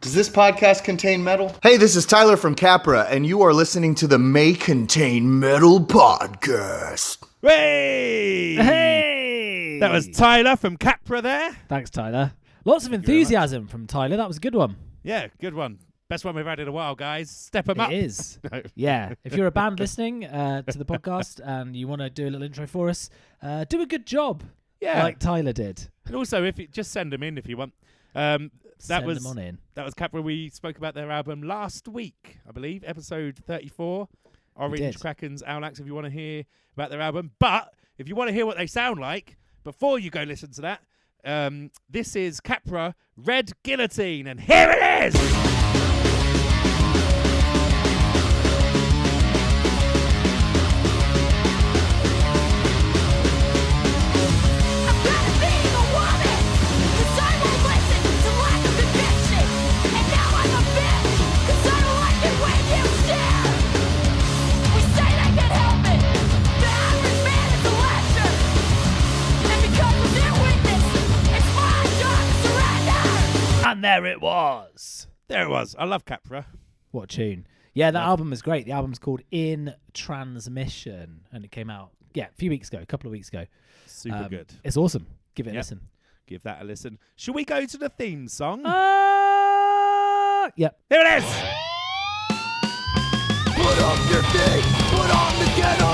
Does this podcast contain metal? Hey, this is Tyler from Capra, and you are listening to the May Contain Metal podcast. Hey! Hey! That was Tyler from Capra there. Thanks, Tyler. Lots of enthusiasm from Tyler. That was a good one. Yeah, good one. Best one we've had in a while, guys. Step them up. It is. No. Yeah. If you're a band listening to the podcast and you want to do a little intro for us, do a good job. Yeah. Like Tyler did. And also, if you just send them in if you want. Send them on in. That was Capra. We spoke about their album last week, I believe, episode 34. Orange Kraken's Owlax, if you want to hear about their album. But if you want to hear what they sound like, before you go listen to that, this is Capra Red Guillotine, and here it is! And there it was. There it was. I love Capra. What a tune. Yeah, that album is great. The album's called In Transmission, and it came out, a couple of weeks ago. Super good. It's awesome. Give it a listen. Give that a listen. Should we go to the theme song? Yep. Here it is! Put up your feet, put on the ghetto.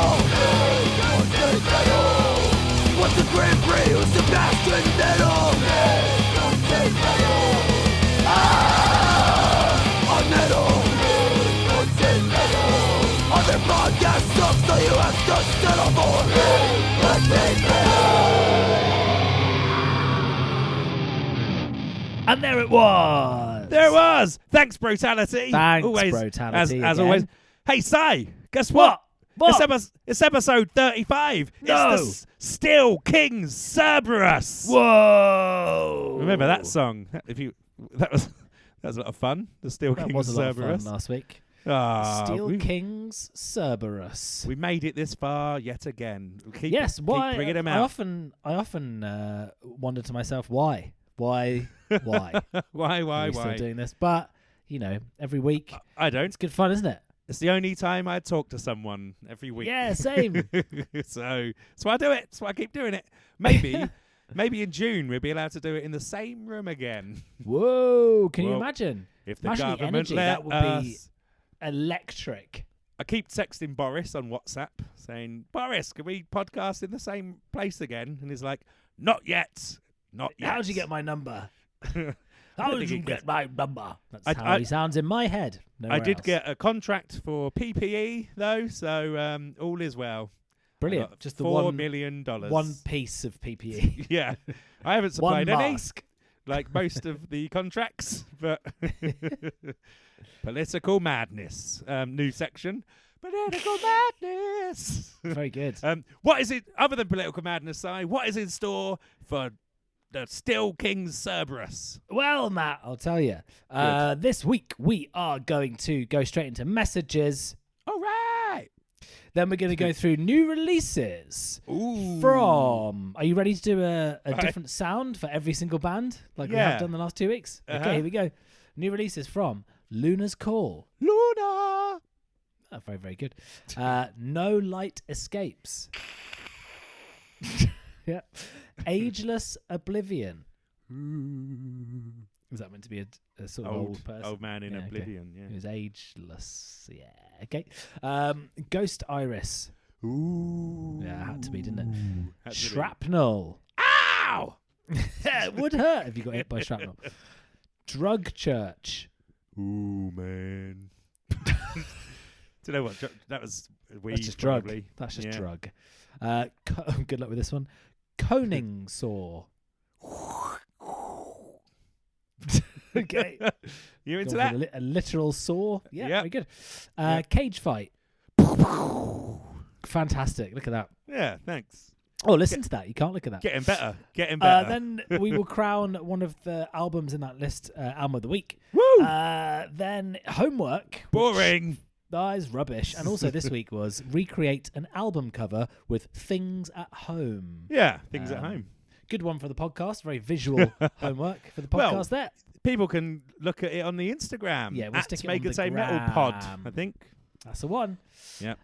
What's the Grand Prix? Who's the Sebastian Vettel? On metal. Other podcasts suck, so you have to settle for And there it was. There it was. Thanks, Brutality. Thanks, always, Brutality. As again. always. Hey, Si, guess what? It's episode 35. No. It's the Still King's Cerberus. Whoa. Remember that song? That was a lot of fun. The Still That King's was a lot of Cerberus. fun last week. Ah, King's Cerberus. we made it this far yet again. Keep Why? bringing them I out. often wonder to myself why. Why? Why? Are we still doing this? But every week I don't. it's good fun, isn't it? It's the only time I talk to someone every week. Yeah, same. so I do it. So I keep doing it. Maybe in June we'll be allowed to do it in the same room again. Whoa! Can you Well, imagine? If the Imagine the government energy, let that would us. be electric. I keep texting Boris on WhatsApp saying, "Boris, can we podcast in the same place again?" And he's like, "Not yet. Not yet." How'd you get my number? How think did you it get my number? That's how I- he sounds in my head. I did else. get a contract for PPE though, so all is well. brilliant. I got Just the $4 million. one piece of PPE. Yeah, I haven't One supplied any, mask. like most of the contracts, but political madness. New section, political madness. Very good. What is it other than political madness? Si? What is in store for the Still King's Cerberus? Well, Matt, I'll tell you. This week we are going to go straight into messages. All right. Then we're going to go through new releases Ooh. from... Are you ready to do a Right. different sound for every single band like we Yeah. have done the last 2 weeks? Uh-huh. Okay, here we go. New releases from Luna's Call. Luna. Oh, very, very good. No Light Escapes. Yeah. Ageless Oblivion. Is that meant to be a sort of old person? Old man in Yeah, okay. Oblivion. It Yeah. was ageless. Yeah. Okay. Ghost Iris. Ooh. Yeah, had to be, didn't it? Had to be. Shrapnel. Ow! Yeah, it would hurt if you got hit by shrapnel. Drug Church. Ooh, man. Do you know what? That was weed. That's just drug. Probably. That's just Yeah. drug. Good luck with this one. Coning Saw. Okay. You into Gone for that? A literal saw. Yeah, Yep. very good. Yep. Cage Fight. Fantastic. Look at that. Yeah, thanks. Oh, listen to that. You can't look at that. Getting better. Getting better. Then we will crown one of the albums in that list album of the week. Woo! Then Homework. Boring. That is rubbish. And also this week was recreate an album cover with Things at Home. Yeah, things at home. Good one for the podcast. Very visual homework for the podcast Well, there. People can look at it on the Instagram. Yeah, we'll stick it Make on It the Say Metal Pod, gram. I think. That's the one. Yeah.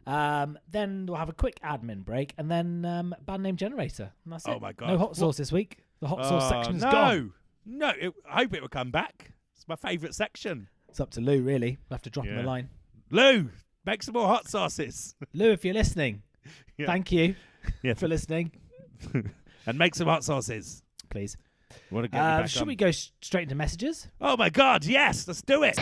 Then we'll have a quick admin break, and then band name generator. And that's it. Oh my God. No hot sauce this week. The hot sauce section is gone. No, I hope it will come back. It's my favourite section. It's up to Lou, really. We'll have to drop him a line. Lou, make some more hot sauces. Lou, if you're listening, thank you for listening. And make some hot sauces. Please. Want to get you back should on? we go straight into messages? Oh my God, yes, let's do it.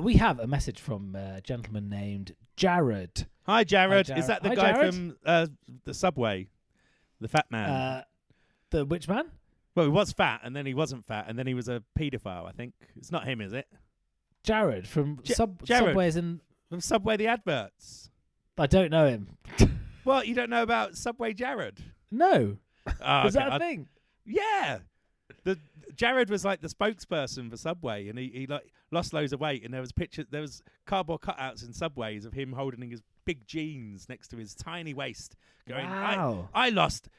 We have a message from a gentleman named Jared. Hi, Jared. Hi, Jared. Is that the Hi, guy Jared. from the Subway? The fat man? The which man? Well, he was fat, and then he wasn't fat, and then he was a paedophile, I think. It's not him, is it? Jared from Jared. Subways and... From Subway the adverts. I don't know him. What, you don't know about Subway Jared? No. Oh, Is that a thing? Yeah. Jared was like the spokesperson for Subway, and he like lost loads of weight, and there was cardboard cutouts in Subways of him holding his big jeans next to his tiny waist, going, Wow. I lost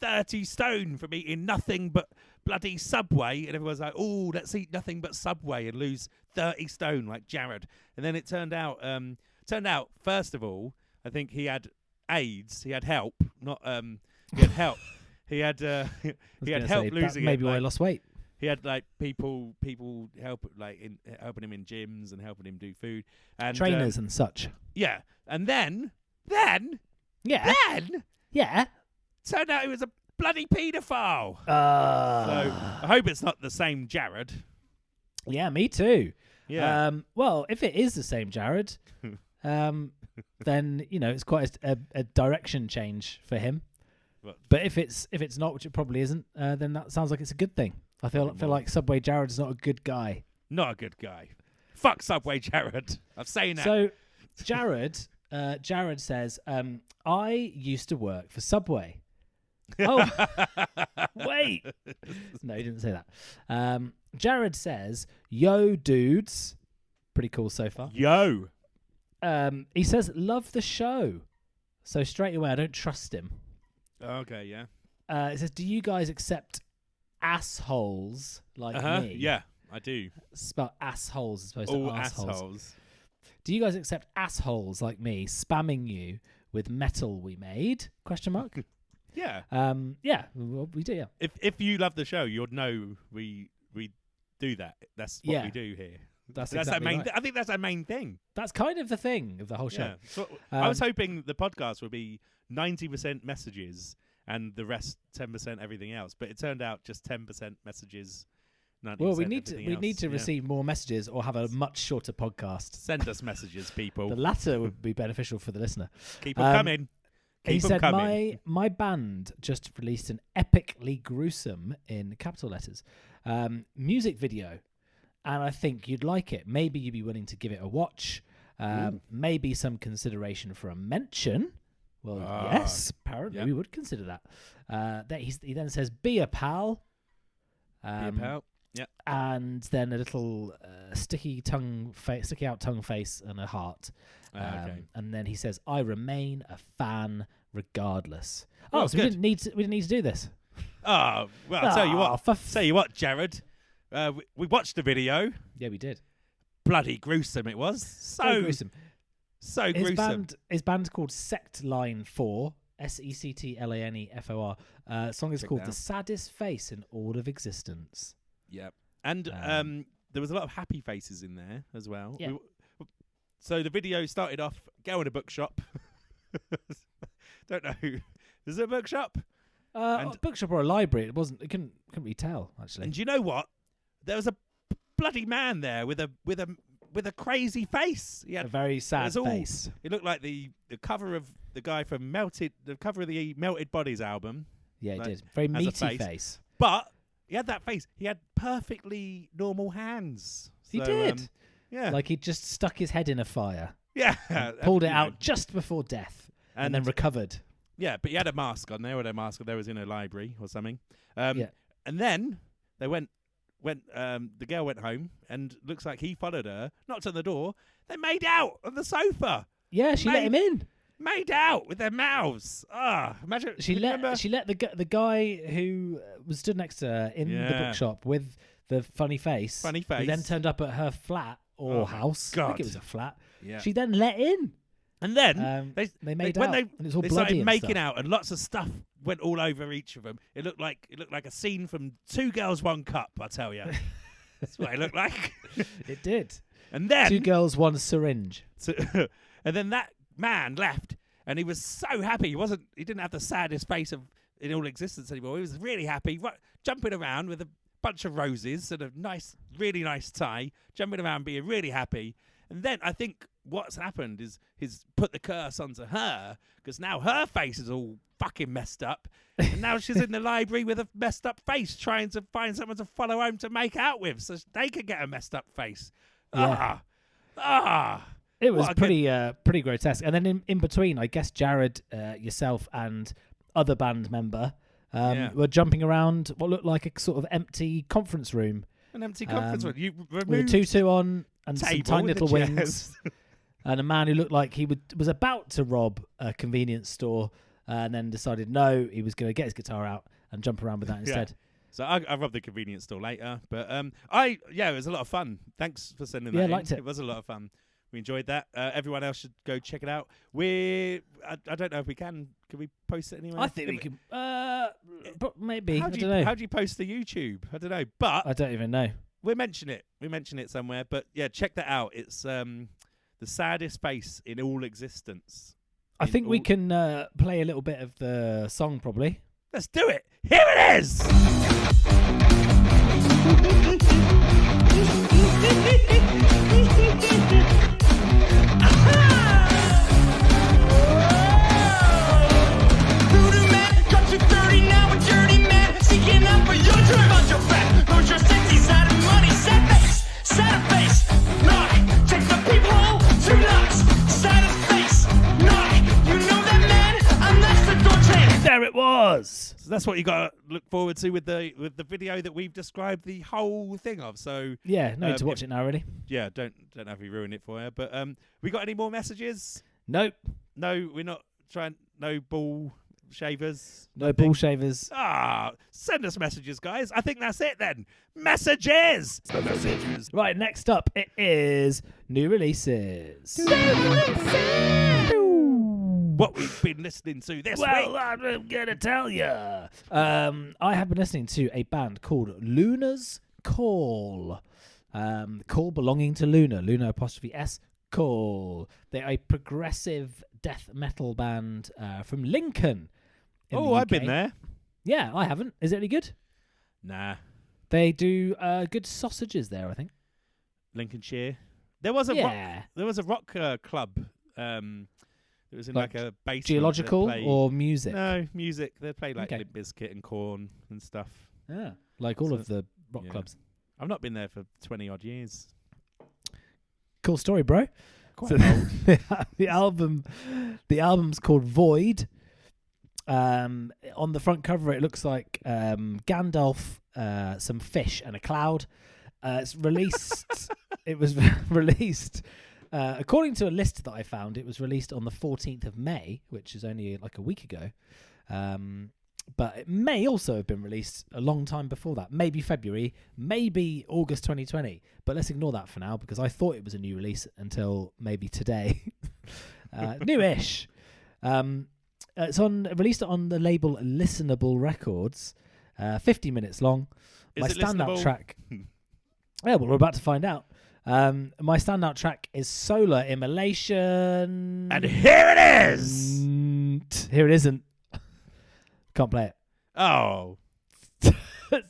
30 stone from eating nothing but bloody Subway, and everyone's like, oh, let's eat nothing but Subway and lose 30 stone like Jared. And then it turned out first of all, I think he had AIDS, he had help, not he had help. He had help losing maybe it. why I Like, lost weight. he had like people helping him in gyms and helping him do food and Trainers and such. Yeah, and then Yeah. turned out he was a bloody paedophile. So Uh, I hope it's not the same Jared. yeah, me too. Yeah. Well, if it is the same Jared, then it's quite a direction change for him. But if it's not, which it probably isn't, then that sounds like it's a good thing. I feel like Subway Jared's not a good guy. Not a good guy. Fuck Subway Jared. I'm saying that. So Jared says, I used to work for Subway. Oh, wait. No, he didn't say that. Jared says, yo, dudes. Pretty cool so far. Yo. He says, love the show. So straight away, I don't trust him. Okay, yeah. It says, do you guys accept assholes like me? Yeah, I do. Spell assholes as opposed All to assholes. assholes. Do you guys accept assholes like me spamming you with metal we made? Question mark. Yeah. Yeah, we do. Yeah. If you love the show, you'll know we do that. That's what Yeah. we do here. That's our exactly main. right. I think that's our main thing. That's kind of the thing of the whole show. Yeah. So I was hoping the podcast would be 90% messages and the rest 10% everything else, but it turned out just 10% messages. 90% Well, we need to everything else. receive more messages or have a much shorter podcast. Send us messages, people. The latter would be beneficial for the listener. Keep them coming. He Keep them said, coming. my band just released an epically gruesome, in capital letters, music video, and I think you'd like it. Maybe you'd be willing to give it a watch. Maybe some consideration for a mention. Well, yes, apparently we would consider that. He then says, be a pal. Be a pal. Yeah. And then a little sticky out tongue face and a heart. Okay. And then he says, I remain a fan regardless. Oh, so we good. didn't need to do this. Oh, well, I'll tell you what, Jared. We watched the video. Yeah, we did. Bloody gruesome it was. So gruesome. So gruesome. His band's called Sect Line 4, SECTLANEFOR. Song is called that The out. Saddest Face in All of Existence. Yeah. And there was a lot of happy faces in there as well. Yeah. So the video started off, go in a bookshop. Don't know. Is it a bookshop? A bookshop or a library. It wasn't. It couldn't really tell actually. And you know what? There was a bloody man there with a crazy face. He had A very sad all- face. It looked like the cover of the guy from the cover of the Melted Bodies album. Yeah, he like, did. Very has a meaty face. face. But he had that face. He had perfectly normal hands. He So, did. Yeah. Like he just stuck his head in a fire, yeah. pulled it You know. out just before death, and then recovered. Yeah, but he had a mask on there, or a mask on there was in a library or something. Yeah. And then they went. The girl went home, and looks like he followed her. Knocked on the door. They made out on the sofa. Yeah, she let him in. Made out with their mouths. Imagine She let the guy who was stood next to her in the Yeah. bookshop with the funny face. Funny Who then face. turned up at her flat or house. I God. think it was a flat. Yeah. She then let in. And then They made when out. they and it was all they bloody started and making stuff. out, and lots of stuff went all over each of them. It looked like a scene from Two Girls, One Cup. I tell you, that's what it looked like. It did. And then 2 girls, 1 syringe. and then that man left, and he was so happy. He didn't have the saddest face in all existence anymore. He was really happy, jumping around with a bunch of roses and a really nice tie, jumping around, being really happy. And then I think what's happened is he's put the curse onto her, because now her face is all fucking messed up. And now she's in the library with a messed up face, trying to find someone to follow home to make out with so they can get a messed up face. Yeah. It was pretty grotesque. And then in between, I guess Jared, yourself, and other band member were jumping around what looked like a sort of empty conference room. An empty conference room. You removed with a tutu on and some tiny little chairs. wings. And a man who looked like he was about to rob a convenience store and then decided no, he was going to get his guitar out and jump around with that instead. So I robbed the convenience store later. But it was a lot of fun. Thanks for sending that in. Liked it. It was a lot of fun. We enjoyed that. Everyone else should go check it out. I don't know if we can. Can we post it anywhere? I think we can. But maybe. I don't know. How do you post to YouTube? I don't know. But I don't even know. We'll mention it. We mention it somewhere. But yeah, check that out. It's the saddest face in all existence. I think we can play a little bit of the song probably. Let's do it. Here it is. Voodoo man, got you 30 now, a dirty man, seeking out for your dream. On your back, lose your senses, out of money, sad face, knock, take the peephole, 2 knocks, sad face, knock, you know that man, I'm that's the door chain. There it was. So that's what you got to look forward to with the video that we've described the whole thing of. So yeah, no need to watch it now already. Yeah, don't know if we ruin it for you. But we got any more messages? Nope. No, we're not trying. No ball shavers. No ball shavers. Send us messages, guys. I think that's it then. Messages. Right, next up it is new releases. What we've been listening to this week. I'm gonna tell you. I have been listening to a band called Luna's Call. Call belonging to Luna. Luna 'S Call. They're a progressive death metal band from Lincoln. Oh, I've been there. Yeah, I haven't. Is it any good? Nah. They do good sausages there, I think. Lincolnshire. There was a rock club. It was in like a basement. Geological or music? No, music. They play like Limp Bizkit and Korn and stuff. Yeah, like all of the rock clubs. I've not been there for 20 odd years. Cool story, bro. Quite old. the album's called Void. On the front cover, it looks like Gandalf, some fish, and a cloud. It's released. It was released. According to a list that I found, it was released on the 14th of May, which is only like a week ago. But it may also have been released a long time before that. Maybe February, maybe August 2020. But let's ignore that for now, because I thought it was a new release until maybe today. Newish. It's released on the label Listenable Records. 50 minutes long. My standout track. Yeah, well, we're about to find out. My standout track is Solar Immolation. And here it is. Here it isn't. Can't play it. Oh.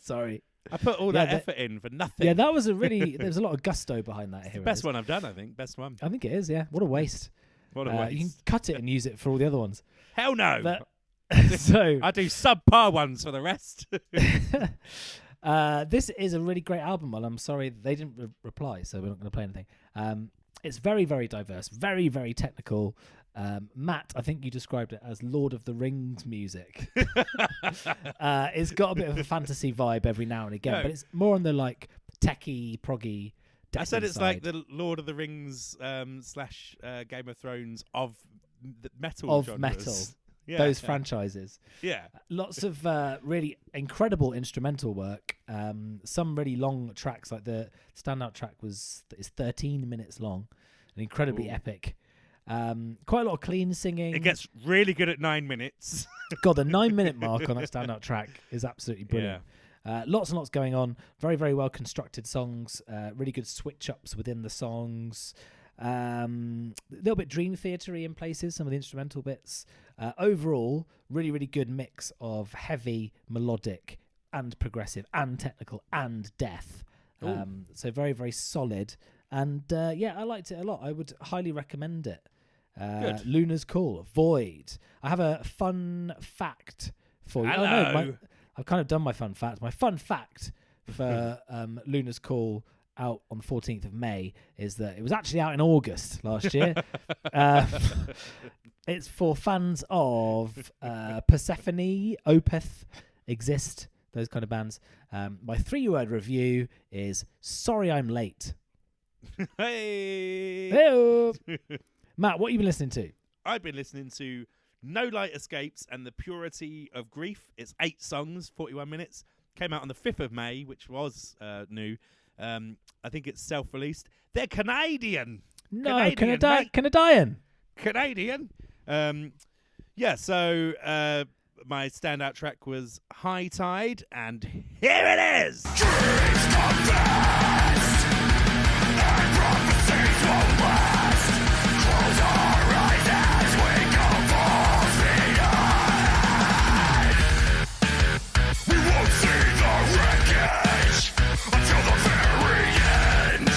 Sorry. I put all that effort in for nothing. Yeah, that was there was a lot of gusto behind that. Here Best one I've done, I think. Best one. I think it is, yeah. What a waste. What a waste. You can cut it and use it for all the other ones. Hell no. But, so I do subpar ones for the rest. This is a really great album, and I'm sorry they didn't reply, so we're not going to play anything. It's very, very diverse, very, very technical. Matt, I think you described it as Lord of the Rings music. It's got a bit of a fantasy vibe every now and again, but it's more on the like techie, proggy. I said it's like the Lord of the Rings / Game of Thrones of the metal. Of genres. metal. those franchises. Yeah. Lots of really incredible instrumental work. Some really long tracks, like the standout track is 13 minutes long, and incredibly epic. Quite a lot of clean singing. It gets really good at 9 minutes. God, the 9-minute mark on that standout track is absolutely brilliant. Lots and lots going on. Very, very well constructed songs. Really good switch ups within the songs. A little bit Dream Theater-y in places, some of the instrumental bits. Overall, really, really good mix of heavy, melodic, and progressive, and technical, and death. So very, very solid. And I liked it a lot. I would highly recommend it. Good. Luna's Call, Void. I have a fun fact for you. Hello. I've kind of done my fun fact. My fun fact for Luna's Call out on the 14th of May is that it was actually out in August last year. It's for fans of Persephone, Opeth, Exist, those kind of bands. My 3-word review is sorry I'm late. Hey. Hey-o. Matt, what have you been listening to? I've been listening to No Light Escapes and the Purity of Grief. It's 8 songs, 41 minutes. Came out on the 5th of May, which was new. I think it's self-released. They're Canadian. No, Canadian. Canadian. So my standout track was High Tide, and here it is. Dreams come fast, and prophecies won't last. Close our eyes as we go full speed ahead. We won't see the wreckage until the very end.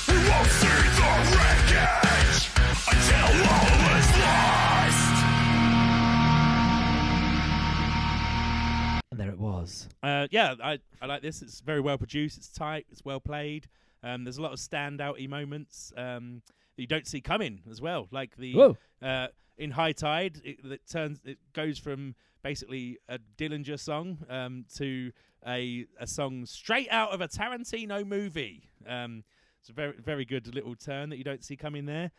We won't see the wreckage until all is lost. And there it was. I like this. It's very well produced. It's tight. It's well played. There's a lot of standout-y moments that you don't see coming as well. Like the in High Tide, it goes from basically a Dillinger song to a song straight out of a Tarantino movie. It's a very, very good little turn that you don't see coming there.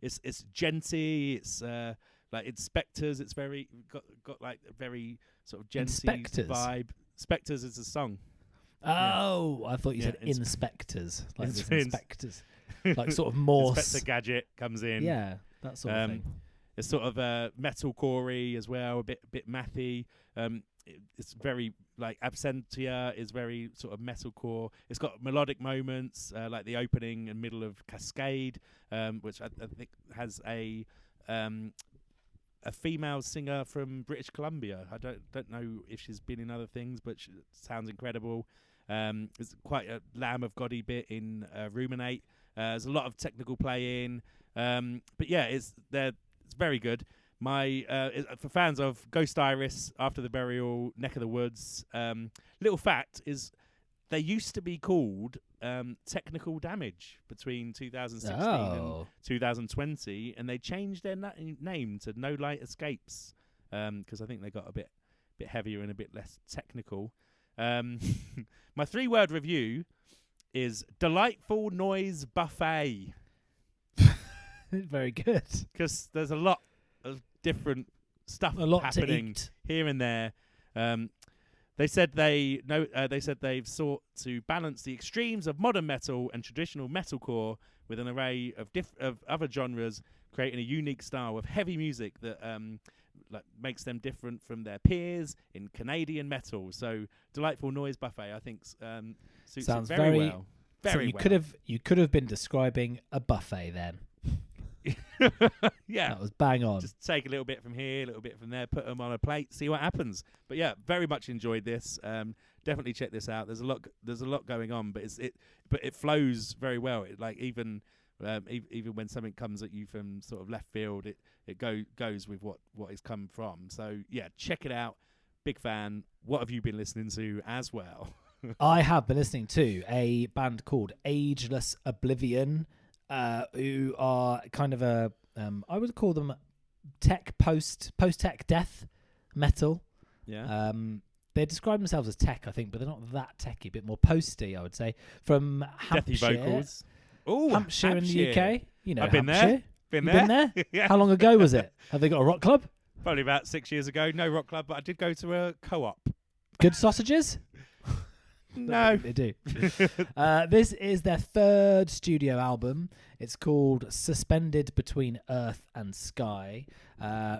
It's genty. It's like Inspectors. It's very got like a very sort of genty vibe. Spectres is a song. Oh, I thought you said inspectors. Like inspectors. Like sort of Morse. Inspector Gadget comes in. Yeah, that sort of thing. It's sort of metalcore-y as well, a bit mathy. It's very like Absentia is very sort of metalcore. It's got melodic moments like the opening and middle of Cascade, which I think has a female singer from British Columbia. I don't know if she's been in other things, but she sounds incredible. There's quite a Lamb of God-y bit in Ruminate. There's a lot of technical playing, but yeah, it's very good. For fans of Ghost Iris, After the Burial, Neck of the Woods, little fact is they used to be called Technical Damage between 2016 and 2020, and they changed their name to No Light Escapes because I think they got a bit heavier and a bit less technical. My 3-word review is Delightful Noise Buffet. Very good. Because there's a lot of different stuff happening here and there. They said they've sought to balance the extremes of modern metal and traditional metalcore with an array of other genres, creating a unique style of heavy music that makes them different from their peers in Canadian metal. So, Delightful Noise Buffet, I think, suits Sounds it very well. Very well. You could have been describing a buffet then. Yeah, that was bang on. Just take a little bit from here, a little bit from there, put them on a plate, see what happens. But yeah, very much enjoyed this. Definitely check this out. There's a lot going on, but it flows very well. It like even when something comes at you from sort of left field, it goes with what it's come from. So yeah, check it out. Big fan. What have you been listening to as well? I have been listening to a band called Ageless Oblivion. Who are kind of a I would call them post-tech death metal. Yeah. They describe themselves as tech, I think, but they're not that techy. A bit more posty, I would say. From Hampshire, Deathy vocals. Ooh, Hampshire in the UK. You know, I've been Hampshire. there. Been there? Yeah. How long ago was it? Have they got a rock club? Probably about 6 years ago. No rock club, but I did go to a co-op. Good sausages? No. They do. This is their third studio album. It's called Suspended Between Earth and Sky.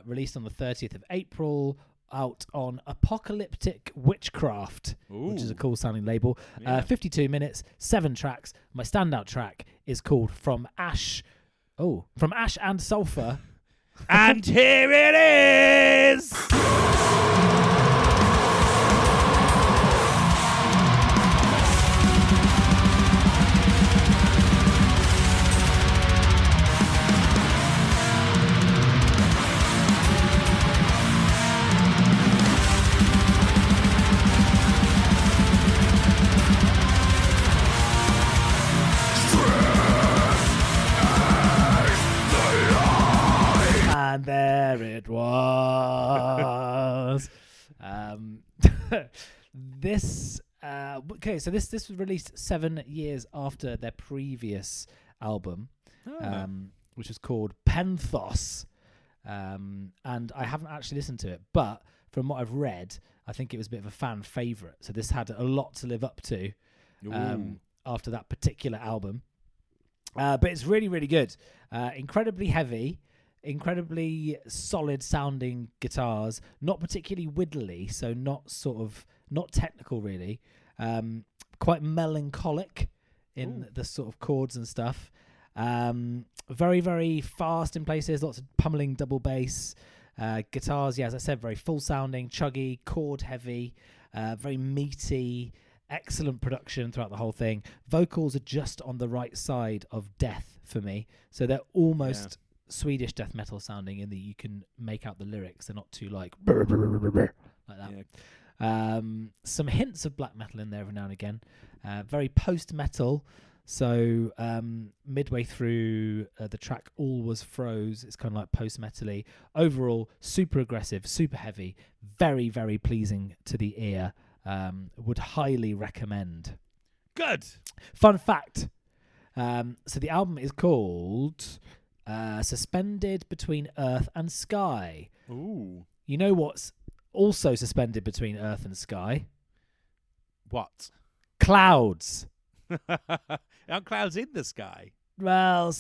Released on the 30th of April. Out on Apocalyptic Witchcraft, which is a cool sounding label. 52 minutes, 7 tracks. My standout track is called From Ash and Sulphur. And here it is! And there it was. This was released 7 years after their previous album, which was called Penthos. And I haven't actually listened to it, but from what I've read, I think it was a bit of a fan favourite. So this had a lot to live up to after that particular album. But it's really, really good. Incredibly heavy. Incredibly solid sounding guitars, not particularly widdly, so not technical really. Quite melancholic in the sort of chords and stuff. Very, very fast in places, lots of pummeling double bass. Guitars, as I said, very full sounding, chuggy, chord heavy, very meaty, excellent production throughout the whole thing. Vocals are just on the right side of death for me, so they're almost Swedish death metal sounding in that you can make out the lyrics. They're not too like that. Some hints of black metal in there every now and again. Very post metal. So midway through the track All Was Froze, it's kind of like post metally. Overall, super aggressive, super heavy, very, very pleasing to the ear. Would highly recommend. Good. Fun fact. So the album is called Suspended Between Earth and Sky. Ooh. You know what's also suspended between Earth and Sky? What? Clouds. Aren't clouds in the sky? Well,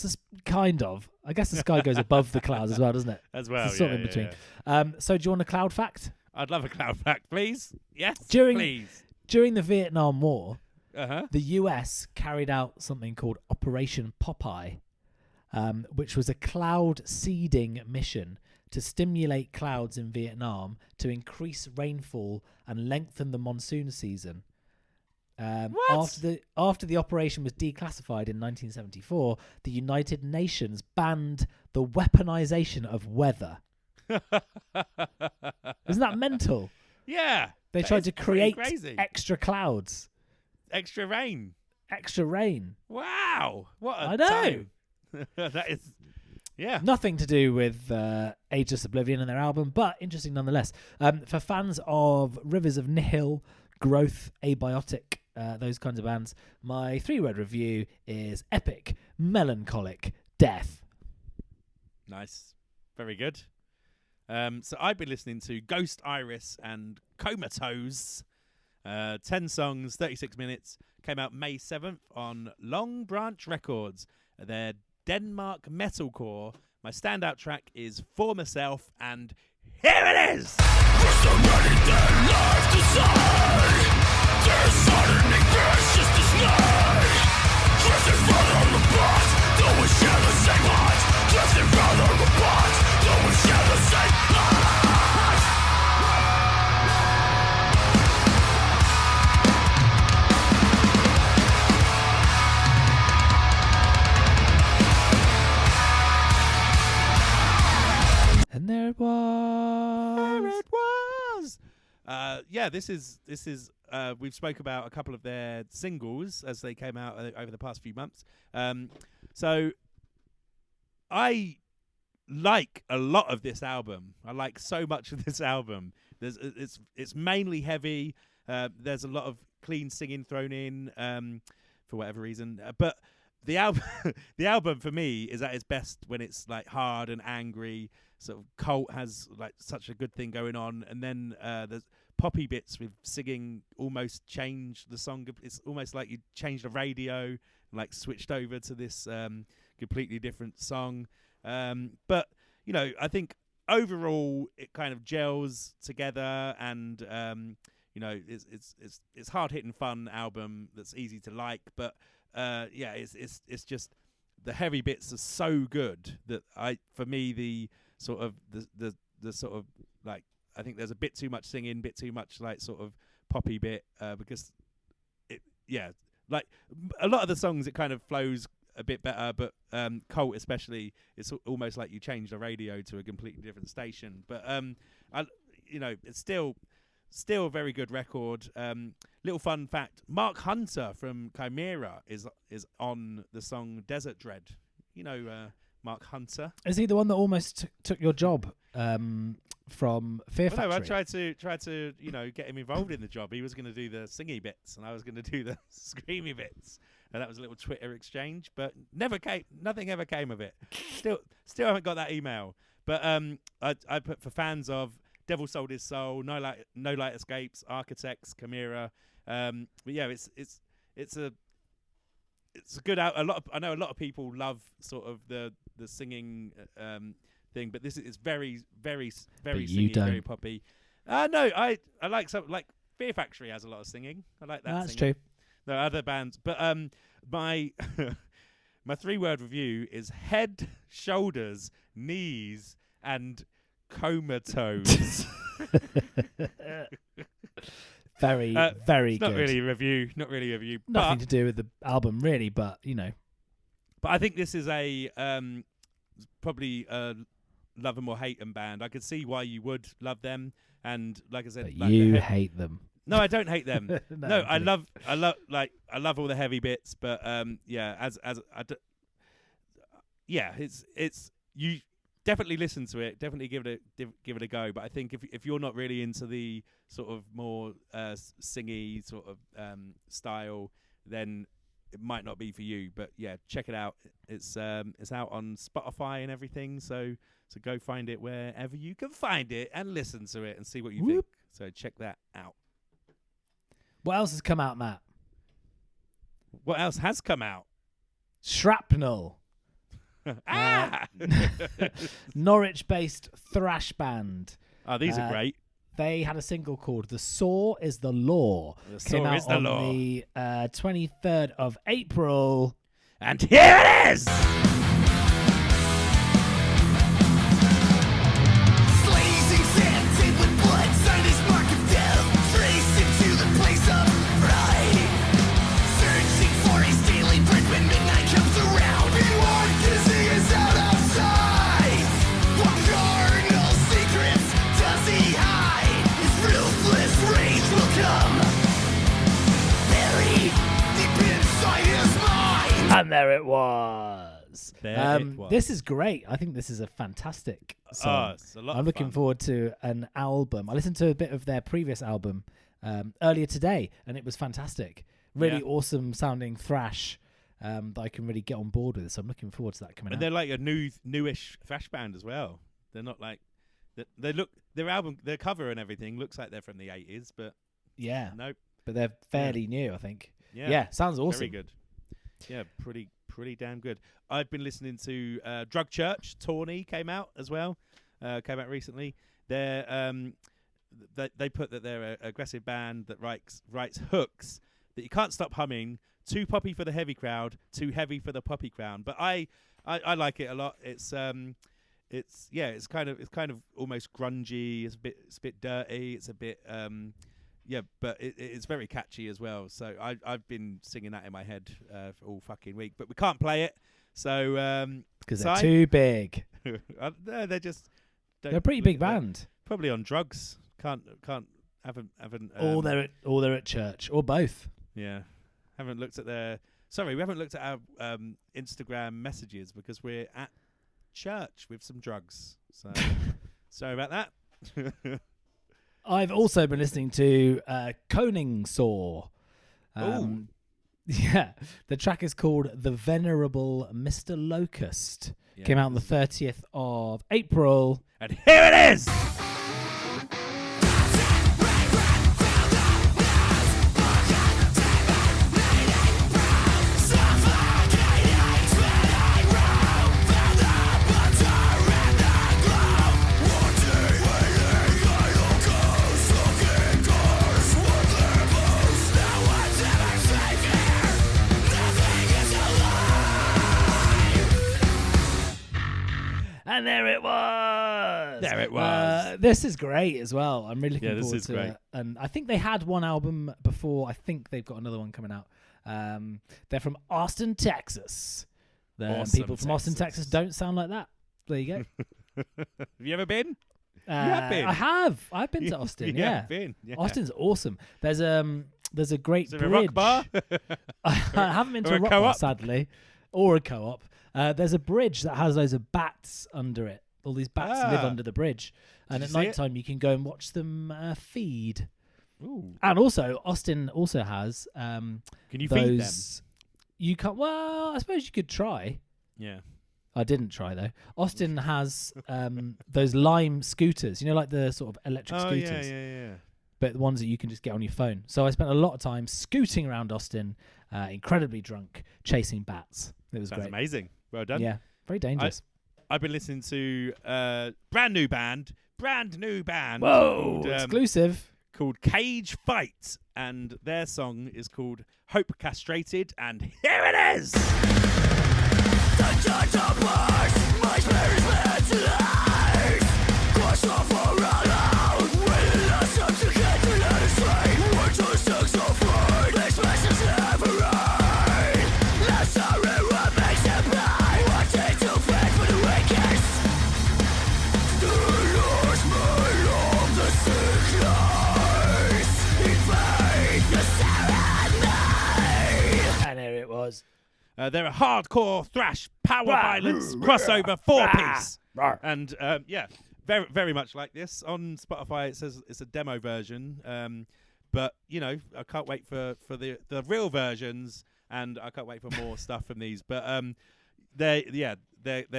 kind of. I guess the sky goes above the clouds as well, doesn't it? As well, it's sort of in between. So do you want a cloud fact? I'd love a cloud fact, please. Yes, please. During the Vietnam War, the US carried out something called Operation Popeye, which was a cloud seeding mission to stimulate clouds in Vietnam to increase rainfall and lengthen the monsoon season. After the operation was declassified in 1974, the United Nations banned the weaponization of weather. Isn't that mental? Yeah. They tried to create extra clouds. Extra rain. I Wow. What know. time. That is... Yeah. Nothing to do with Ageless Oblivion and their album, but interesting nonetheless. For fans of Rivers of Nihil, Growth, Abiotic, those kinds of bands, my 3-word review is epic, melancholic, death. Nice. Very good. So I've been listening to Ghost Iris and Comatose. 10 songs, 36 minutes. Came out May 7th on Long Branch Records. Their Denmark metalcore. My standout track is For Myself, and here it is! And there it was. This is we've spoke about a couple of their singles as they came out over the past few months. So I like a lot of this album. I like so much of this album. It's mainly heavy. There's a lot of clean singing thrown in for whatever reason. But the album, the album for me is at its best when it's like hard and angry. Sort of Cult has like such a good thing going on, and then there's poppy bits with singing almost change the song. It's almost like you changed the radio and like switched over to this completely different song. But you know, I think overall it kind of gels together, and you know, it's hard hitting fun album that's easy to like. But yeah, it's just the heavy bits are so good that for me the sort of the sort of like, I think there's a bit too much singing, bit too much like sort of poppy bit, because it, yeah, like a lot of the songs it kind of flows a bit better, but Cult especially, it's almost like you change the radio to a completely different station. But you know, it's still a very good record. Little fun fact: Mark Hunter from Chimera is on the song Desert Dread. You know, Mark Hunter. Is he the one that almost took your job from Fear Factory? No, I tried to you know, get him involved in the job. He was going to do the singy bits, and I was going to do the screamy bits. And that was a little Twitter exchange, but nothing ever came of it. Still haven't got that email. But I put for fans of Devil Sold His Soul, No Light Escapes, Architects, Chimera. But yeah, it's a good out. I know a lot of people love sort of the singing thing, but this is very singy, very poppy. No, I like something like Fear Factory has a lot of singing. I like that. That's singing. true. There are other bands, but my my 3-word review is head, shoulders, knees, and comatose. Very it's good. Not really a review. Nothing to do with the album, really, but you know. But I think this is a probably a love 'em or hate 'em band. I could see why you would love them, and like I said, But like you hate them. No, I don't hate them. No, I kidding. love all the heavy bits, but yeah, it's you definitely listen to it, definitely give it a go. But I think if you're not really into the sort of more singy sort of style, then it might not be for you. But yeah, check it out. It's out on Spotify and everything, so go find it wherever you can find it and listen to it and see what you think. So check that out. What else has come out, Matt? What else has come out? Shrapnel. Ah! Norwich-based thrash band. Oh, these are great. They had a single called "The Saw Is the Law." The Came Saw out is the on Law. the 23rd of April. And here it is! Blazing sand, stained with blood, signed his mark of death, traced into the place of pride. Searching for his daily bread when midnight comes around. Meanwhile, he is out of sight. What carnal secrets does he hide? His ruthless rage will come, buried deep inside his mind. And there it was. There it was. This is great. I think this is a fantastic song. it's a lot I'm of looking fun. forward to an album. I listened to a bit of their previous album earlier today, and it was fantastic. Really Yeah. awesome sounding thrash that I can really get on board with. So I'm looking forward to that coming And out. they're like a newish thrash band as well. They're not like they look, their album, their cover and everything looks like they're from the 80s, but Yeah, nope. but they're fairly new, I think. Yeah, Yeah, sounds awesome. very good. Yeah, pretty damn good. I've been listening to Drug Church. Tawny came out as well. Came out recently. They put that they're an aggressive band that writes hooks that you can't stop humming. Too poppy for the heavy crowd, too heavy for the poppy crowd. But I like it a lot. It's kind of almost grungy. It's a bit dirty. It's a bit but it's very catchy as well. So I've been singing that in my head for all fucking week. But we can't play it. So Because they're too big. they're just They're a pretty big band. Probably on drugs. Haven't Or they're at church, or both. yeah. Haven't looked at their. Sorry, we haven't looked at our Instagram messages because we're at church with some drugs. So sorry about that. I've also been listening to Koningsaw. Ooh. Yeah, the track is called The Venerable Mr Locust. Came out on the 30th of April. And here it is! And there it was. There it was. This is great as well. I'm really looking this forward is to great. it. And I think they had one album before. I think they've got another one coming out. They're from Austin, Texas. The Awesome, people from Austin, Texas don't sound like that. There you go. Have you ever been? You have been. I have. I've been to Austin. You yeah. have been. Yeah. Austin's awesome. There's a great Is it bridge. a rock bar? I haven't been to or a a rock bar, co-op? sadly, or a co-op. There's a bridge that has loads of bats under it. All these bats live under the bridge, and Did at you see it? night time you can go and watch them feed. Ooh. And also, Austin also has Can you feed them? those. You can't. Well, I suppose you could try. Yeah. I didn't try though. Austin has those Lime scooters. You know, like the sort of electric Oh, scooters. yeah. But the ones that you can just get on your phone. So I spent a lot of time scooting around Austin, incredibly drunk, chasing bats. It was That's great. amazing. Well done. Yeah, very dangerous. I've been listening to brand new band. Whoa, called, exclusive. called Cage Fight, and their song is called Hope Castrated, and here it is! And there it was. They're a hardcore thrash power violence crossover four-piece. And yeah, very, very much like this. On Spotify, it says it's a demo version. But, you know, I can't wait for the real versions, and I can't wait for more stuff from these. But they're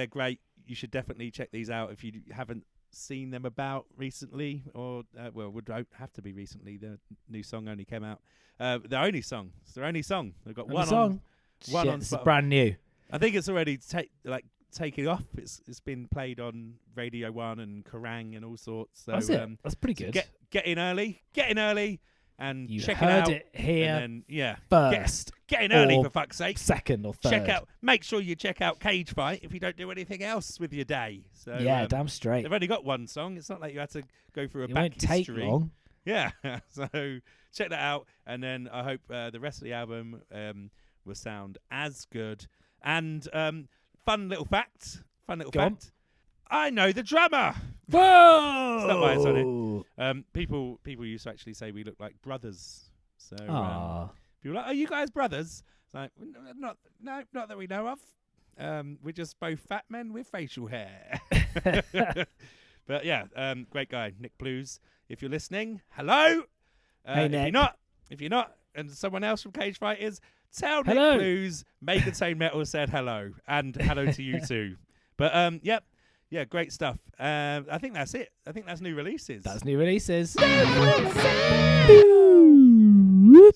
great. You should definitely check these out if you haven't seen them about recently, or would have to be recently. The new song only came out. Their only song. It's their only song. They've got one song. One Shit, on it's Spotify. brand new. I think it's already taking off. It's been played on Radio 1 and Kerrang and all sorts. So That's it. That's pretty so good. get in early, and You check heard it out. it here and then, first. get in early or for fuck's sake. Second or third. Make sure you check out Cage Fight if you don't do anything else with your day. So Yeah, damn straight. they've only got one song. It's not like you had to go through a It back won't take history. long. Yeah, so check that out, and then I hope the rest of the album will sound as good. And fun little fact. Go on. I know the drummer. Whoa! That's not why it's on it. People used to actually say we look like brothers. So Aw. people are like, are you guys brothers? It's like, not that we know of. We're just both fat men with facial hair. But yeah, great guy, Nick Blues. If you're listening, hello. Hey, Nick. If you're not, and someone else from Cage Fight is, tell Hello. Nick Blues, May Contain Metal said hello, and hello to you too. But yep, yeah, great stuff. I think that's it. I think that's new releases. That's new releases. So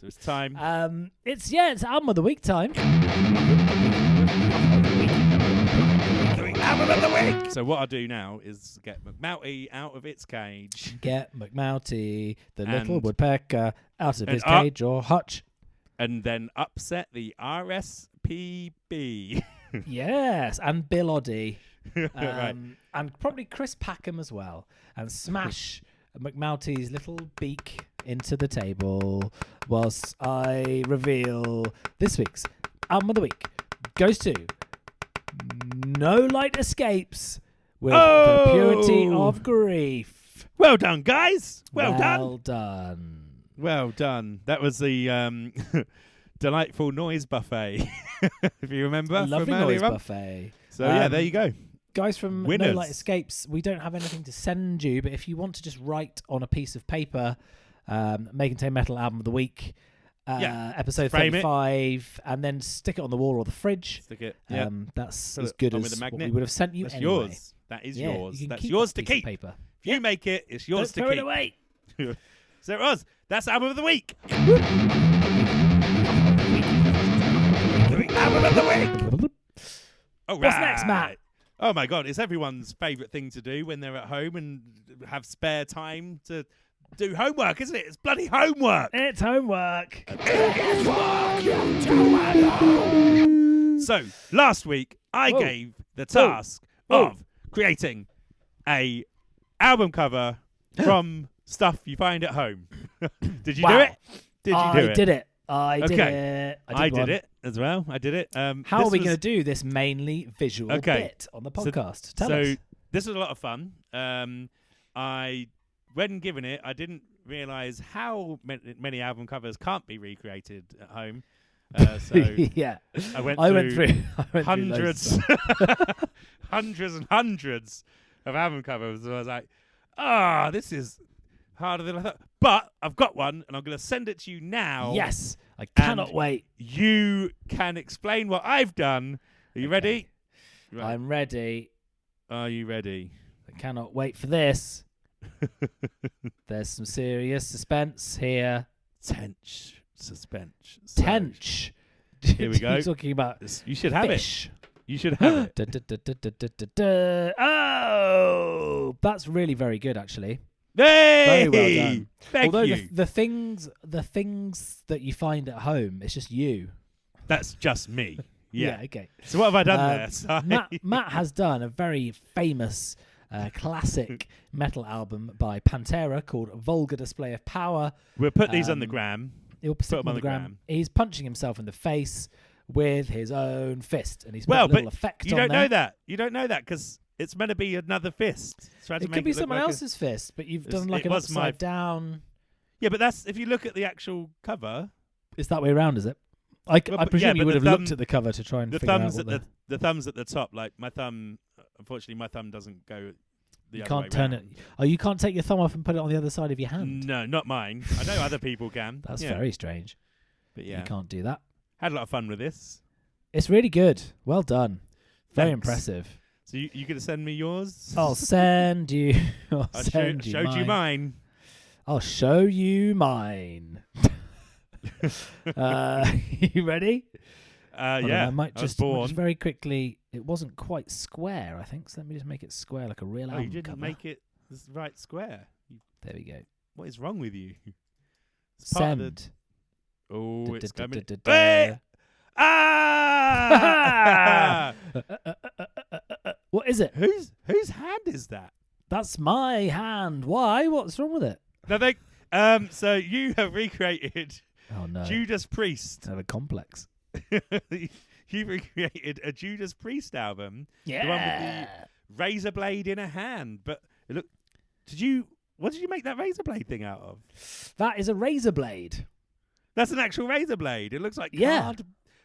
it's time. It's album of the week time. Album of the week. So what I do now is get McMouty out of its cage. Get McMouty, the And- little woodpecker, out of and his up. cage or hutch. And then upset the RSPB. Yes, and Bill Oddie. Right. And probably Chris Packham as well. And smash McMouty's little beak into the table whilst I reveal this week's album of the week goes to No Light Escapes with the Purity of Grief. Well done, guys. Well done. Well done. That was the delightful noise buffet, if you remember. Lovely from Noise earlier on. Buffet. So yeah, there you go. Guys from Winners. No Light Escapes, we don't have anything to send you, but if you want to just write on a piece of paper, May Contain Metal album of the week, episode Frame it. 35, and then stick it on the wall or the fridge. Stick it. That's Put as it good on with as the what magnet. we would have sent you That's anyway. yours. That is Yeah, yours. you can That's keep yours that to piece of keep. paper. If you make it, it's yours Don't to throw keep. it away. So it was. That's album of the week. Album of the week. All What's right. next, Matt? Oh my God, it's everyone's favourite thing to do when they're at home and have spare time to do homework, isn't it? It's bloody homework. It's homework. So last week I Whoa. gave the task of creating a album cover from stuff you find at home. Did you do it? Did you do it? I did it. I did Okay. it. I did one. it as well. I did it. How are we going to do this mainly visual Okay. bit on the podcast? Tell so us. this was a lot of fun. When given it, I didn't realise how many album covers can't be recreated at home. So Yeah. I went through hundreds, hundreds and hundreds of album covers. And I was like, this is harder than I thought. But I've got one, and I'm going to send it to you now. Yes. I cannot And wait. You can explain what I've done. Are you ready? Right. I'm ready. Are you ready? I cannot wait for this. There's some serious suspense here. Tense suspense. So, Tench. Here we go. You're talking about You should have fish. it. You should have it. Oh, that's really very good, actually. Hey! Very well done. Thank Although you. the things that you find at home, it's just you. That's just me. Yeah. Okay. So what have I done there? Sorry. Matt has done a very famous classic metal album by Pantera called Vulgar Display of Power. We'll put these on the gram. He'll put them on the gram. He's punching himself in the face with his own fist, and he's put a little effect you on don't there. know that. You don't know that because it's meant to be another fist. It could be someone else's fist, but you've done like it an was my- upside down. Yeah, but that's if you look at the actual cover. It's that way around, is it? I presume you but would the have looked thumb- at the cover to try and The figure out thumbs what at the thumbs at the top. Like my thumb. Unfortunately, my thumb doesn't go. The you other can't way turn round. it. Oh, you can't take your thumb off and put it on the other side of your hand. No, not mine. I know other people can. That's yeah. very strange. But yeah, You can't do that. had a lot of fun with this. It's really good. Well done. Very Thanks. impressive. So you gonna send me yours? I'll send you. I'll I send you showed mine. you mine. I'll show you mine. You ready? Hold on, Yeah. I might was just born. very quickly. It wasn't quite square, I think. So let me just make it square, like a real Oh, album you didn't cover. make it this right square. There we go. What is wrong with you? It's part of the- Send. Oh, it's coming. Da-da-da-da-da. Hey! Ah! What is it? Whose hand is that? That's my hand. Why? What's wrong with it? No, so you have recreated Oh no. Judas Priest. I have a complex. You recreated a Judas Priest album. Yeah. The one with the razor blade in a hand. But look, what did you make that razor blade thing out of? That is a razor blade. That's an actual razor blade. It looks like Yeah.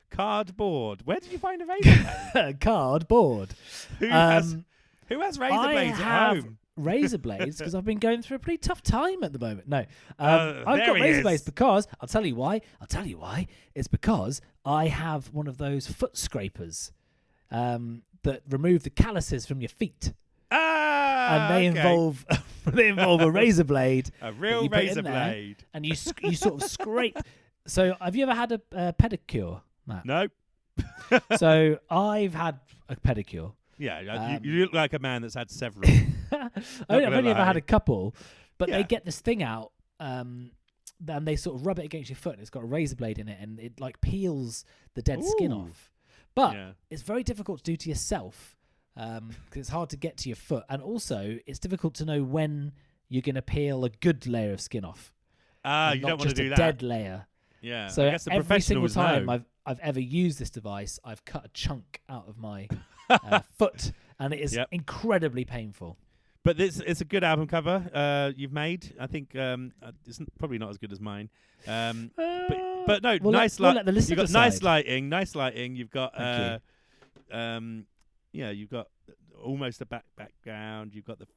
cardboard. Where did you find a razor blade? Cardboard. Who has razor blades I at have home? razor blades because I've been going through a pretty tough time at the moment. No, there I've got he razor is. blades because I'll tell you why. It's because I have one of those foot scrapers that remove the calluses from your feet, and they involve a razor blade. a that real you put in razor there, blade. and you sort of scrape. So, have you ever had a pedicure, Matt? No. So, I've had a pedicure. Yeah, you look like a man that's had several. I've gonna only ever lie. had a couple, but Yeah. they get this thing out, and they sort of rub it against your foot, and it's got a razor blade in it, and it like peels the dead skin Ooh. off. But Yeah. it's very difficult to do to yourself because it's hard to get to your foot, and also it's difficult to know when you're going to peel a good layer of skin off. You not don't want to just do a that. dead layer. Yeah. So I guess the every single professionals time know. I've ever used this device, I've cut a chunk out of my foot, and it is Yep. incredibly painful. But it's a good album cover you've made. I think it's probably not as good as mine. But no, we'll nice we'll light. let the listener You've got decide. nice lighting. You've got Thank you've got almost a background. You've got the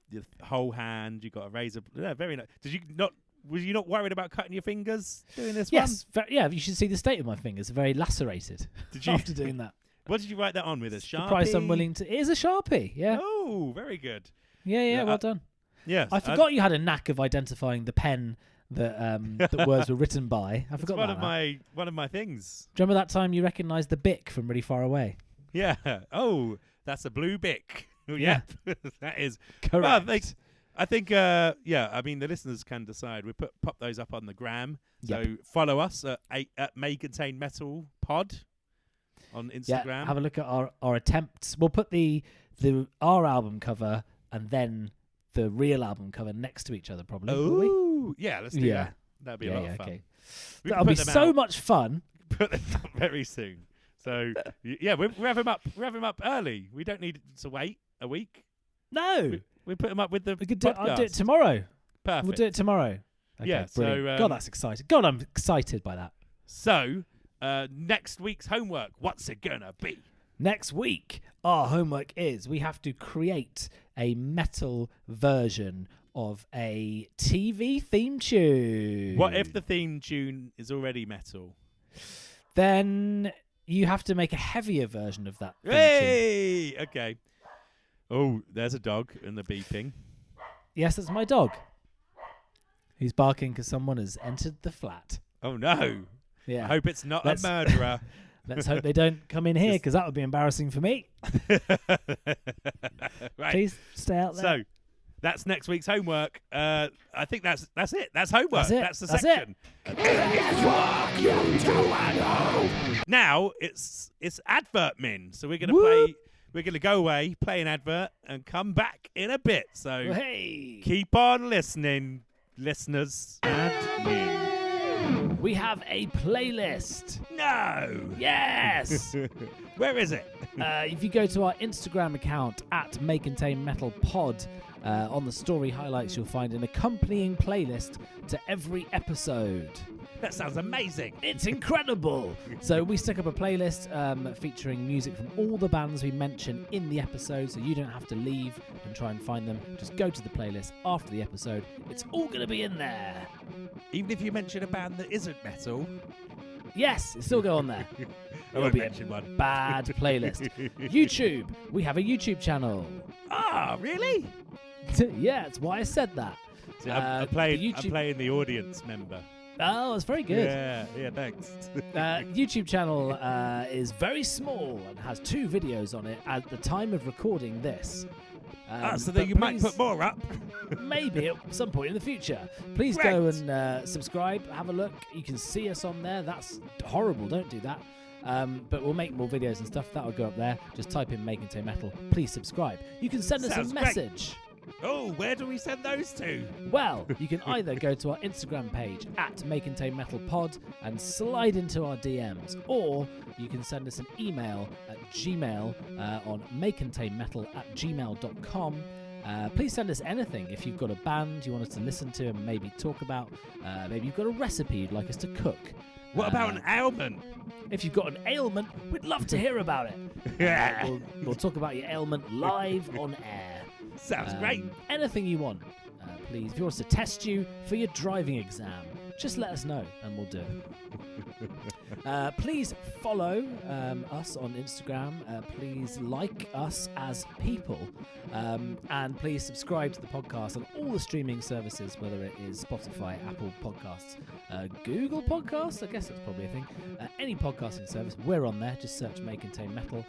whole hand. You've got a razor. Yeah, very nice. Did you not Was you not worried about cutting your fingers doing this Yes, yeah. You should see the state of my fingers. Very lacerated. Did you after doing that? What did you write that on with? A Sharpie? The price I'm willing to. It is a Sharpie. Yeah. Oh, very good. Yeah. Well done. Yes. I forgot you had a knack of identifying the pen that that words were written by. I forgot one of my things. Do you remember that time you recognised the Bic from really far away? Yeah. Oh, that's a blue Bic. Yeah. That is Correct. Well, I think I mean the listeners can decide. We pop those up on the gram. So follow us at May Contain Metal Pod on Instagram. Yeah, have a look at our attempts. We'll put our album cover and then the real album cover next to each other, probably. Oh, yeah, let's do that. That'd be a lot of fun. Okay. That'll be so much fun. Put them up very soon. So yeah, we have him up. We have him up early. We don't need to wait a week. No, we put him up with the. I'll do it tomorrow. Perfect. We'll do it tomorrow. Okay, yeah. Brilliant. So God, that's exciting. God, I'm excited by that. So next week's homework. What's it gonna be? Next week, our homework is we have to create a metal version of a TV theme tune. What if the theme tune is already metal? Then you have to make a heavier version of that theme tune. Hey! Okay. Oh, there's a dog and the beeping. Yes, that's my dog. He's barking because someone has entered the flat. Oh, no. Yeah. I hope it's not a murderer. Let's hope they don't come in here because that would be embarrassing for me. Right. Please stay out there. So, that's next week's homework. I think that's it. That's homework. That's the That's section. Now it's advert min. So we're gonna play. We're gonna go away, play an advert, and come back in a bit. So Well, hey, keep on listening, listeners. Admin. we have a playlist. No. Yes. Where is it? If you go to our Instagram account at May Contain Metal Pod, on the story highlights you'll find an accompanying playlist to every episode. That sounds amazing. It's incredible. So we stuck up a playlist featuring music from all the bands we mention in the episode, so you don't have to leave and try and find them. Just go to the playlist after the episode. It's all going to be in there. Even if you mention a band that isn't metal. Yes, it still go on there. I won't mention one. Bad playlist. YouTube. We have a YouTube channel. Ah, really? Yeah, it's why I said that. See, I'm playing the audience member. Oh, it's very good. Yeah, thanks. YouTube channel is very small and has 2 videos on it at the time of recording this. So that you might put more up. Maybe at some point in the future. Please go and subscribe, have a look. You can see us on there. That's horrible. Don't do that. But we'll make more videos and stuff. That'll go up there. Just type in May Contain Metal. Please subscribe. You can send us a message. Oh, where do we send those to? Well, you can either go to our Instagram page at May Contain Metal Pod and slide into our DMs, or you can send us an email at Gmail on maycontainmetal@gmail.com. Please send us anything. If you've got a band you want us to listen to and maybe talk about, maybe you've got a recipe you'd like us to cook. What about an ailment? If you've got an ailment, we'd love to hear about it. We'll talk about your ailment live on air. Sounds great. Anything you want, please. If you want us to test you for your driving exam, just let us know and we'll do it. Please follow us on Instagram. Please like us as people. And please subscribe to the podcast on all the streaming services, whether it is Spotify, Apple Podcasts, Google Podcasts, I guess that's probably a thing. Any podcasting service, we're on there. Just search May Contain Metal.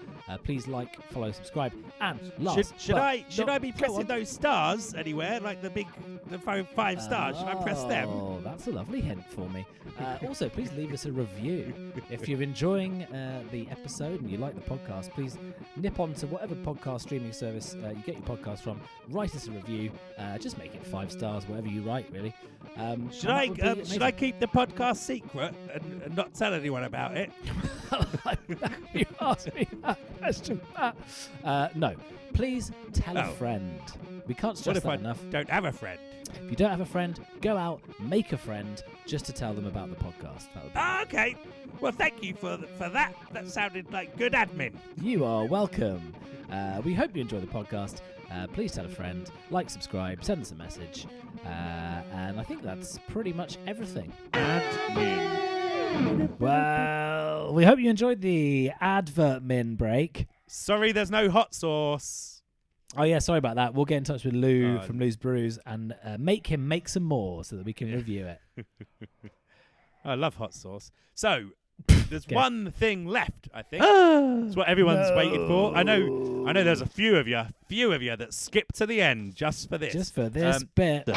Please like, follow, subscribe. And last, should I be pressing those stars anywhere, like the 5 stars? Should I press them? Oh, that's a lovely hint for me. Also, please leave us a review. If you're enjoying the episode and you like the podcast, please nip on to whatever podcast streaming service you get your podcast from. Write us a review. Just make it 5 stars, whatever you write, really. Should I keep the podcast secret and not tell anyone about it? You asked me that question. No. Please tell a friend. We can't stress that enough. Don't have a friend? If you don't have a friend, go out, make a friend, just to tell them about the podcast. That would be okay. Well, thank you for that. That sounded like good admin. You are welcome. We hope you enjoy the podcast. please tell a friend, like, subscribe, send us a message. And I think that's pretty much everything. Well, we hope you enjoyed the advert min break. Sorry, there's no hot sauce. Oh, yeah, sorry about that. We'll get in touch with Lou from Lou's Brews and make him make some more so that we can review it. I love hot sauce. So, there's one thing left, I think. It's what everyone's waiting for. I know there's a few of you that skipped to the end just for this. Just for this bit.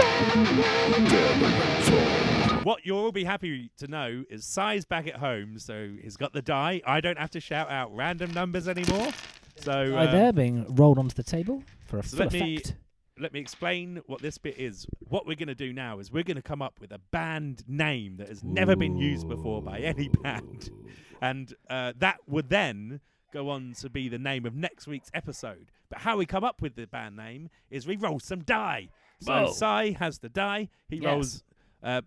What you'll all be happy to know is Si's back at home, so he's got the die. I don't have to shout out random numbers anymore. So they're being rolled onto the table for a full effect. Let me explain what this bit is. What we're going to do now is we're going to come up with a band name that has never been used before by any band. And that would then go on to be the name of next week's episode. But how we come up with the band name is we roll some die. So Si has the die. He rolls a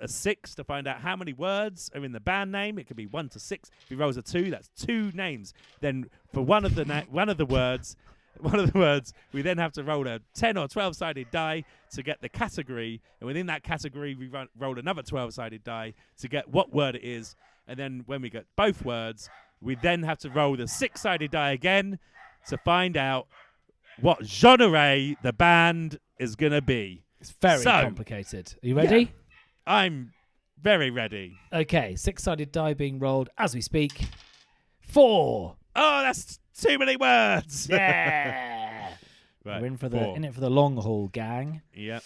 6 to find out how many words are in the band name. It could be 1 to 6. If he rolls a 2, that's 2 names. Then for one of the words, we then have to roll a 10 or 12-sided die to get the category. And within that category, we roll another 12-sided die to get what word it is. And then when we get both words, we then have to roll the 6-sided die again to find out what genre the band is going to be. It's very complicated. Are you ready? Yeah, I'm very ready. Okay, 6-sided die being rolled as we speak. 4. Oh, that's too many words. Yeah. Right, We're in four. it for the long haul, gang. Yep.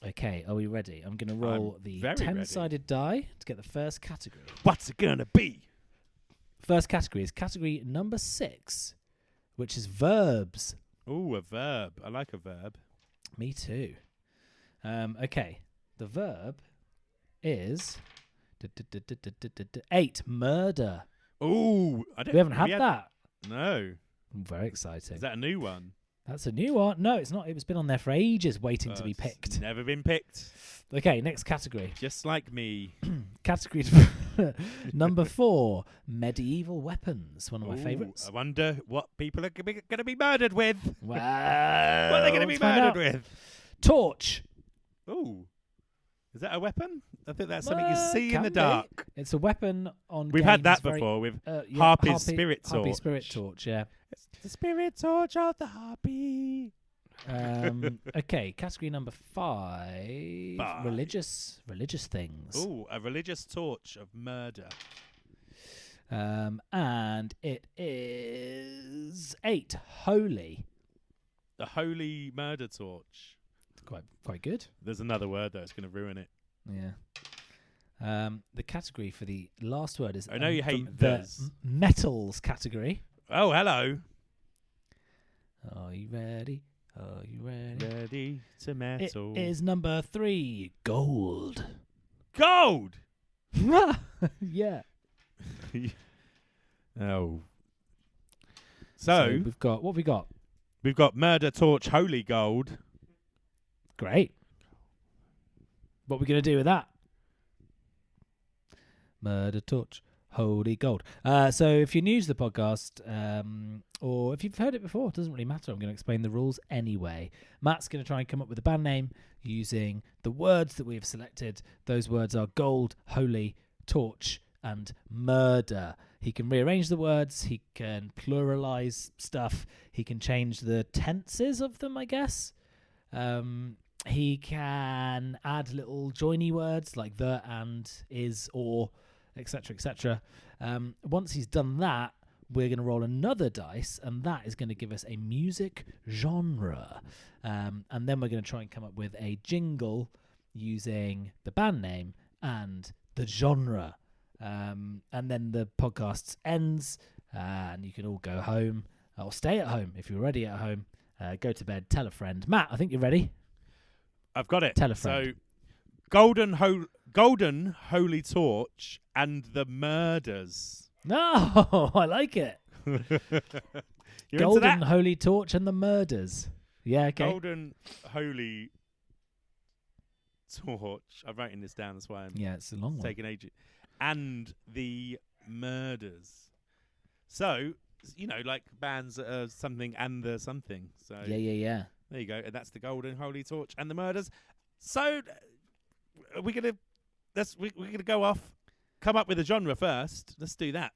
Okay, are we ready? I'm going to roll the very 10-sided die to get the first category. What's it going to be? First category is category number 6, which is verbs. Ooh, a verb. I like a verb. Me too. Okay, the verb is 8, murder. Ooh, We haven't had that. No. Very exciting. Is that a new one? That's a new one. No, it's not. It's been on there for ages waiting to be It's picked. Never been picked. Okay, next category. Just like me. Category number 4, medieval weapons. One of my favourites. I wonder what people are going to be murdered with. Wow. What are they going to be murdered with? Torch. Ooh. Is that a weapon? I think that's something you see in the Can be. dark. It's a weapon on We've had that before with Harpy's spirit torch. Harpy spirit torch, yeah. It's the spirit torch of the Harpy. Okay, category number 5. Religious things. Ooh, a religious torch of murder. And it is 8, holy. The holy murder torch. Quite good. There's another word though, it's going to ruin it. Yeah. The category for the last word is I know you hate the this. metals category. Oh, hello. Are you ready? Are you ready? Ready to metal. It is number 3, gold. Gold! Yeah. Oh. So So, we've got, what have we got? we've got murder torch holy gold. Great. What are we going to do with that? Murder torch, holy gold. So if you're new to the podcast, or if you've heard it before, it doesn't really matter. I'm going to explain the rules anyway. Matt's going to try and come up with a band name using the words that we have selected. Those words are gold, holy, torch, and murder. He can rearrange the words. He can pluralize stuff. He can change the tenses of them, I guess. He can add little joiny words like the, and, is, or, etc., etc. Once he's done that, we're going to roll another dice, and that is going to give us a music genre. And then we're going to try and come up with a jingle using the band name and the genre. And then the podcast ends, and you can all go home, or stay at home if you're already at home. Go to bed, tell a friend. Matt, I think you're ready. I've got it. Tell a friend. So, golden holy torch and the murders. No, I like it. You're Golden into that? Holy Torch and the Murders. Yeah, okay. Golden holy torch. I'm writing this down. That's why I'm Yeah, it's a long one. taking ages. And the murders. So, like bands that are something and the something. So Yeah. there you go. And that's the Golden Holy Torch and the Murders. So we're gonna go off, come up with a genre first. Let's do that.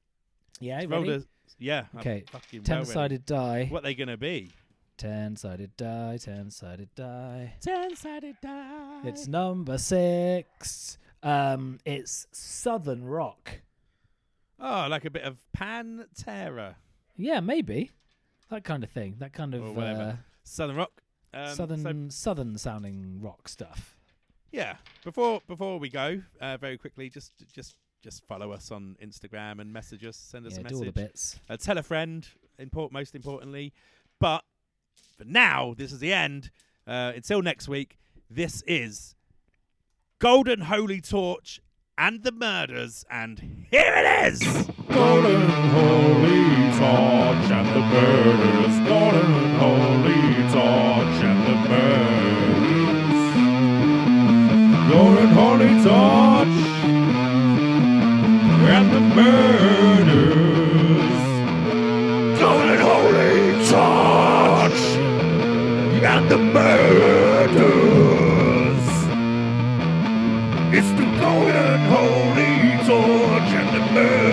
Yeah, Roll ready? Yeah. Okay. I'm fucking well ready. Ten-sided die. What are they gonna be? 10-sided die. 10-sided die. 10-sided die. It's number 6. It's Southern rock. Oh, like a bit of Pantera. Yeah, maybe that kind of thing. That kind Or whatever. of Southern rock. southern sounding rock stuff. Yeah. Before we go, very quickly, just follow us on Instagram and message us. Send us a message. Do all the bits. Tell a friend. Most importantly, but for now, this is the end. Until next week, this is Golden Holy Torch and the Murders, and here it is. Golden Holy Torch and the Murders. Golden Holy Torch and the Murders. Golden Holy Torch and the Murders. Golden Holy Torch and the Murders. It's the Golden Holy Torch and the Murders.